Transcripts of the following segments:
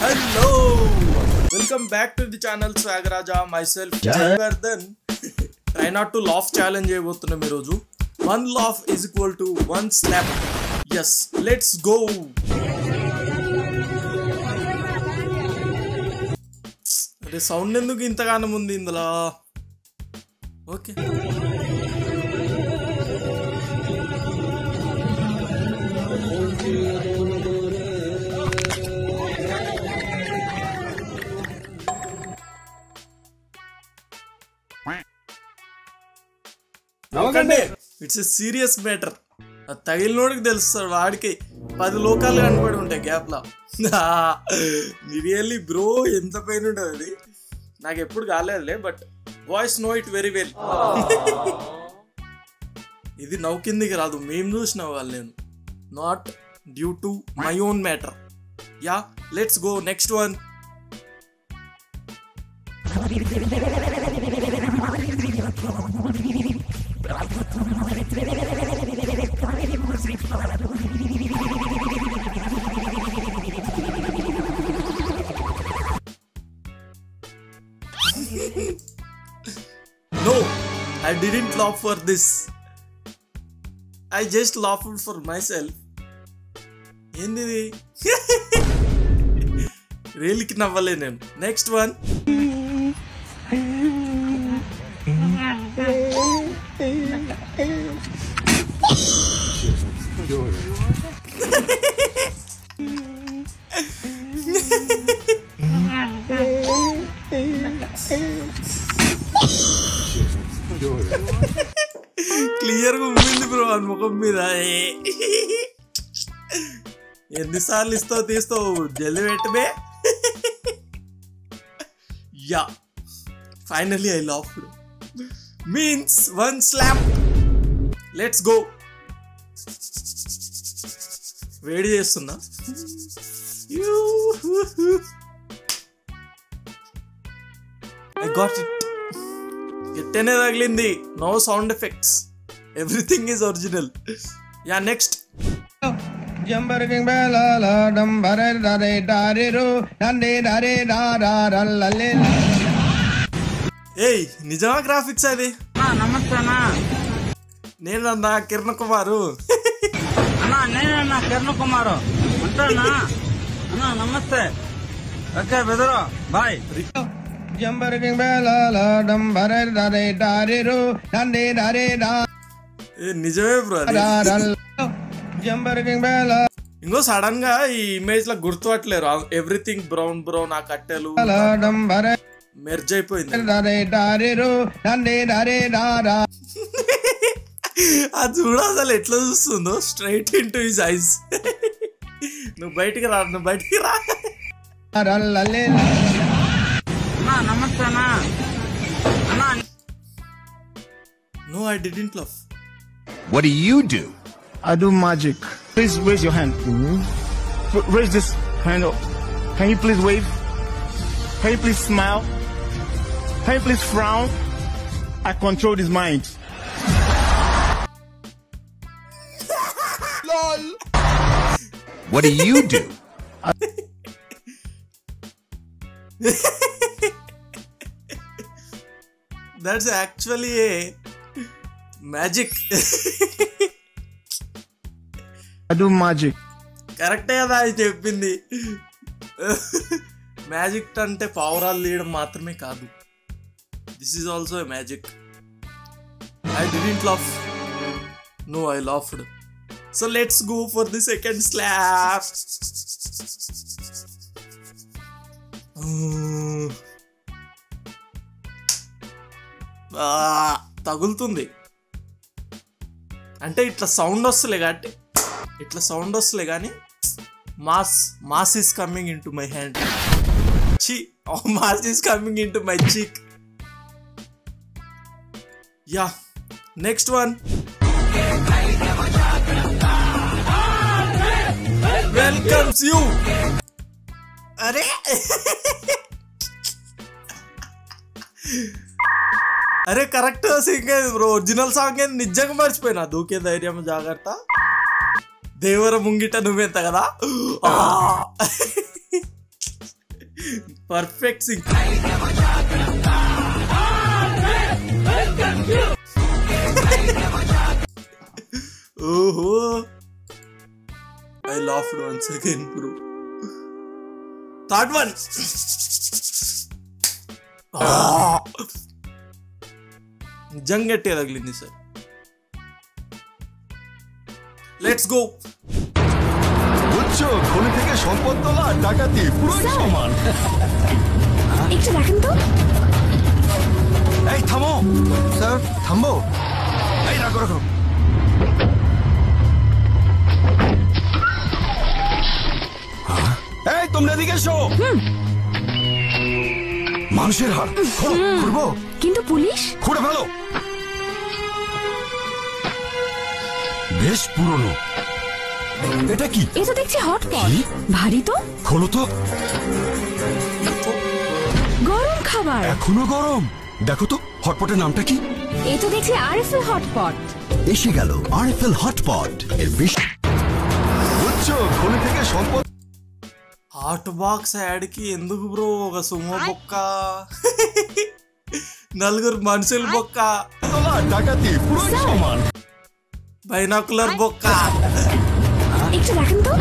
Hello, welcome back to the channel Swagaraja. Myself Jayvardhan. Try not to laugh challenge ayibothunnam ee roju. One laugh is equal to one slap. Yes, let's go. Ade sound enduku intaganam undi indala. Okay. It's a serious matter. తగిలినోడికి తెలుస్తాడు, వాడికి 10 లోకాలు కనపడి ఉంటాయి gap లా. Really bro, ఎంత pain ఉంటుంది అది. నాకు ఎప్పుడు కాలేదులే, but boys know it very well. ఇది నవ్వుకిందికి రాదు, మేము చూసిన వాళ్ళు. నేను not due to my own matter. Yeah, let's go next one. No, I didn't laugh for this. I just laughed for myself. ఏంది రియల్కి నవ్వలే నేను. Next one. క్లియర్గా ఉమ్మింది బ్రో అని ముఖం మీద. ఎన్నిసార్లు ఇస్తావు తీస్తావు, జల్లి పెట్టమే. Yeah, finally I laughed. Means one slap. Let's go. వేడి చేస్తున్నా. I got it. ఎట్టనే తగిలింది. No sound effects, everything is original. Yeah, next. ఏయ్, నిజమా గ్రాఫిక్స్ అది? నమస్తేనా, నేనన్నా కిరణ్ కుమారు. నేనన్నా కిరణ్ కుమారు అంటానా అన్నా. నమస్తే. ఓకే బెదరు, బాయ్. నిజమే బ్రో. ఇంకో సడన్ గా ఈ ఇమేజ్ లో గుర్తుపట్టలేరు. ఎవ్రీథింగ్ బ్రౌన్ బ్రౌన్, ఆ కట్టెలు మెర్జ్ అయిపోయింది. అది చూడ అసలు ఎట్లా చూస్తుందో, straight into his eyes. నువ్వు బయటికి రా, నువ్వు బయటికి రా. నమస్తేనా. No, I didn't laugh. What do you do? I do magic. Please raise your hand. Raise this hand up. Can you please wave? Can you please smile? Can you please frown? I control his mind. LOL. What do you do? That's actually a magic. I do magic. కరెక్టే కదా అది చెప్పింది. Magic అంటే పావురాలు తీయడం మాత్రమే కాదు. This is also a magic. I didn't laugh. No, I laughed. So let's go for the second slap. తగులుతుంది అంటే ఇట్లా సౌండ్ వస్తలే కాబట్టి, ఇట్లా సౌండ్ వస్తలే కానీ mass is coming into my hand. Mass is coming into my cheek. Yeah, next one. Welcomes you. అరే అరే correct sing bro. Original song ఏంది, నిజంగా మర్చిపోయినా. దూకే ధైర్యం జాగ్రత్త, దేవర ముంగిట నువ్వెంత కదా. Perfect sync. ఓహో, I laughed once again, bro. Third one. నిజంగా గట్టిగా తగిలింది సార్. Let's go. বুঝছো খনি থেকে সম্পদ তোলা ডাকাতি পুরোই সমান। একটু দেখেন তো। এই থামো স্যার, থামবো। এই রাখো রাখো। এই তোমরা এদিকে এসো। মানুষের হাড় খুঁড়বো, কিন্তু পুলিশ খুঁড়ে ফেলো। বেশ পুরনো। এটা কি? এ তো দেখছি হটপট, ভারী তো। খোলো তো। গরম খাবার। এখনো গরম। দেখো তো হটপটের নামটা কি? এ তো দেখছি আরএফএল হটপট। এসে গেল আরএফএল হটপট এর বেশি। বুঝছো খনি থেকে সম্পদ। హాట్ బాక్స్ యాడ్కి ఎందుకు బ్రో ఒక సుమో బొక్క, నలుగురు మనుషుల బొక్క, ডাকাতি পুরোই সমান। బైనాకులర్ బొక్క, একটু দেখেন তো।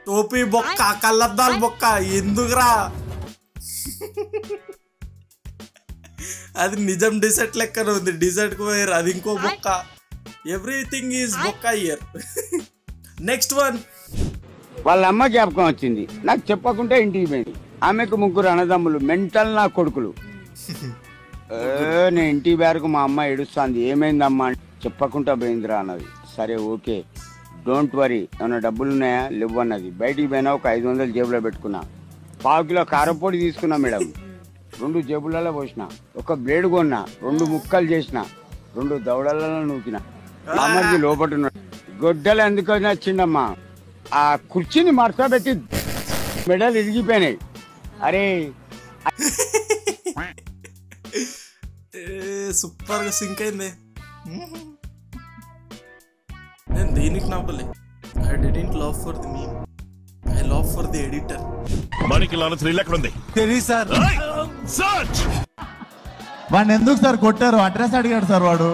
టోపీ బొక్క, కళ్ళద్దాల బొక్క, ఎందుకురా? అది నిజం డిసెట్ లెక్కన ఉంది. డిసెట్ కు వేరు, అది ఇంకో బొక్క. ఎవ్రీథింగ్ ఈజ్ బొక్క ఇయర్. Next one. వాళ్ళ అమ్మ జ్ఞాపకం వచ్చింది, నాకు చెప్పకుండా ఇంటికి పోయింది. ఆమెకు 3 అన్నదమ్ములు, మెంటల్ నా కొడుకులు. నేను ఇంటికి పేరుకు మా అమ్మ ఏడుస్తుంది. ఏమైందమ్మా అంటే చెప్పకుండా పోయిందిరా అన్నది. సరే ఓకే, డోంట్ వరీ, ఏమైనా డబ్బులు ఉన్నాయా? లేవు అన్నది. బయటికి పోయినా ఒక 500 జేబులో పెట్టుకున్నా. 1/4 కిలో కారపొడి తీసుకున్నా మేడం, 2 జేబులలో పోసిన. ఒక బ్లేడ్ కొన్నా, 2 ముక్కలు చేసిన, 2 దవడలలో నూకిన. అమ్మకి లోపట్టున్నాడు. గొడ్డలు ఎందుకు వచ్చిందమ్మా? ఆ కుర్చీని మడతబెట్టి మెడలు ఇరిగిపోయినాయి. అరే సూపర్ గా సింక్ అయింది. నేను దీనికి నవ్వలే. I didn't love for the meme, I love for the editor. మనకి లాన థ్రిల్ ఎక్కడ ఉంది? తెలియదు సార్. సర్చ్. వాడిని ఎందుకు సార్ కొట్టారు? అడ్రస్ అడిగాడు సార్ వాడు.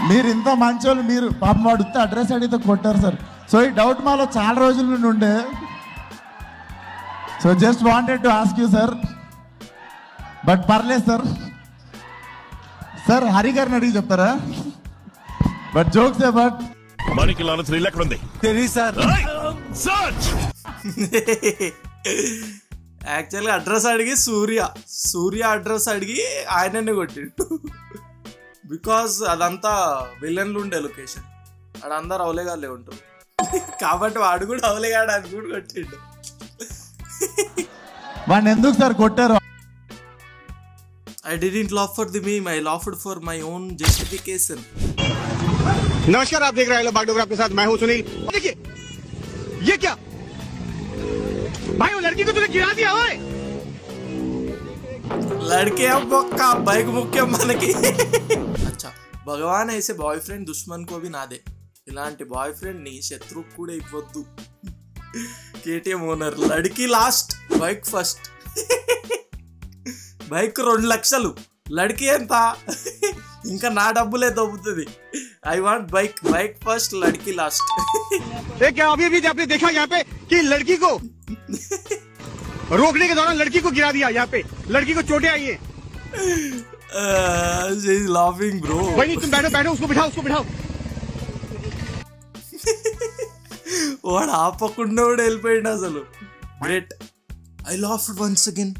మీరు ఇంత మంచోళ్ళు, మీరు పాపం వాడు అడ్రస్ అడిగితే కొట్టారు సార్. సో ఈ డౌట్ మాలో చాలా రోజుల నుండి ఉండే. So just wanted to ask you sir, but పర్లేదు సార్. సార్ హరి గారిని అడిగి చెప్తారా? బట్ జోక్స్ బట్ మనకి లాన థ్రిల్ ఎక్కడ ఉంది? తెలియదు సార్. సర్చ్. యాక్చువల్గా అడ్రస్ అడిగి సూర్య అడ్రస్ అడిగి ఆయననే కొట్టిండు. బికాస్ అదంతా విలన్లు ఉండే లొకేషన్, ఆడ అందరు అవలేగాలే ఉంటారు కాబట్టి వాడు కూడా అవలేగాడు, అది కూడా కొట్టిండు. వాడిని ఎందుకు సార్ కొట్టారు? I didn't laugh for the meme, I laughed for my own justification. नमस्कार, आप देख रहे हैं बागडोगरा, आपके साथ मैं हूं सुनील। देखिए ये क्या भाई, वो लड़की को तूने गिरा दिया। ओए लड़के अब बॉक्का बाइक मुख्य మనకి. अच्छा, भगवान ऐसे बॉयफ्रेंड दुश्मन को भी ना दे. ఇలాంటి బాయ్ ఫ్రెండ్ ని శత్రువుకు కూడా ఇవ్వద్దు. కేటీఎం ఓనర్, లడ్కి లాస్ట్ బైక్ ఫస్ట్. బైక్ 2 లక్షలు, లడ్కి ఎంత? ఇంకా నా డబ్బులే దొబ్బుతుంది. ఐ వాంట్ బైక్ ఫస్ట్, లడ్కి లాస్ట్. क्या अभी भी आपने देखा यहाँ पे कि लड़की को रोकने के दौरान लड़की को गिरा दिया। यहाँ पे लड़की को चोटें आई हैं। she is laughing bro. भाई तुम बैठो, उसको बिठाओ। వాడు ఆపకుండా కూడా వెళ్ళిపోయిండు అసలు. Great. I laugh once again.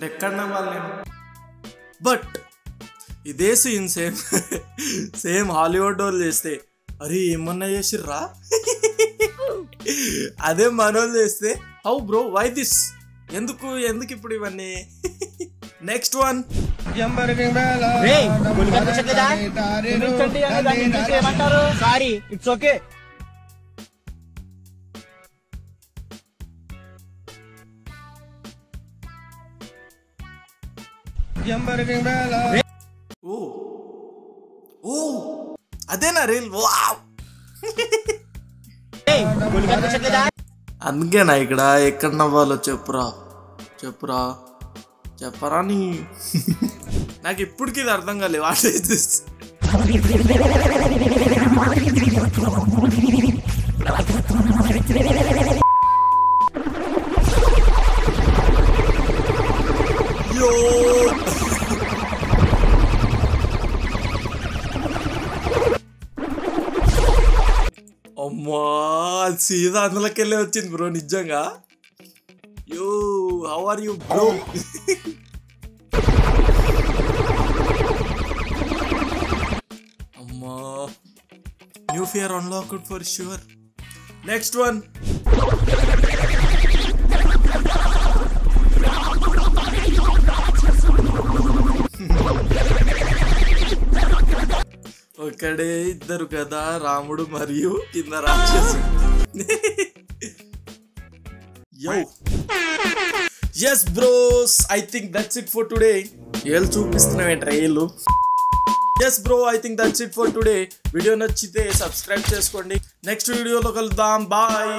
ఎక్కడ నవ్వాలి? బట్ ఇదే సీన్ సేమ్ హాలీవుడ్ వాళ్ళు చేస్తే అరే ఏమన్నా చేసిర్రా అదే మనోళ్ళు చేస్తే హౌ బ్రో వై దిస్ ఎందుకు ఇప్పుడు ఇవన్నీ next one sorry it's okay ఓ ఓ అదేనా రీల్ వావ్ అందుకేనా ఇక్కడ ఎక్కడ నవ్వాలో చెప్పరా నీ నాకు ఇప్పటికి ఇది అర్థం కాలేదు వాట్ ఇస్ దిస్ యో అమ్మా సీదా అందులోకి వెళ్ళి వచ్చింది బ్రో నిజంగా యో హౌ ఆర్ యూ బ్రో అమ్మా new fear unlocked for sure next one ఒకడే ఇద్దరు కదా రాముడు మరియు కింద రాక్షసు యో yes bros I think that's it for today ఏళ్ళు చూపిస్తున్నావేంట్రా ఏళ్ళు yes bro I think that's it for today video నచ్చితే సబ్స్క్రైబ్ చేసుకోండి నెక్స్ట్ వీడియోలో కలుద్దాం బాయ్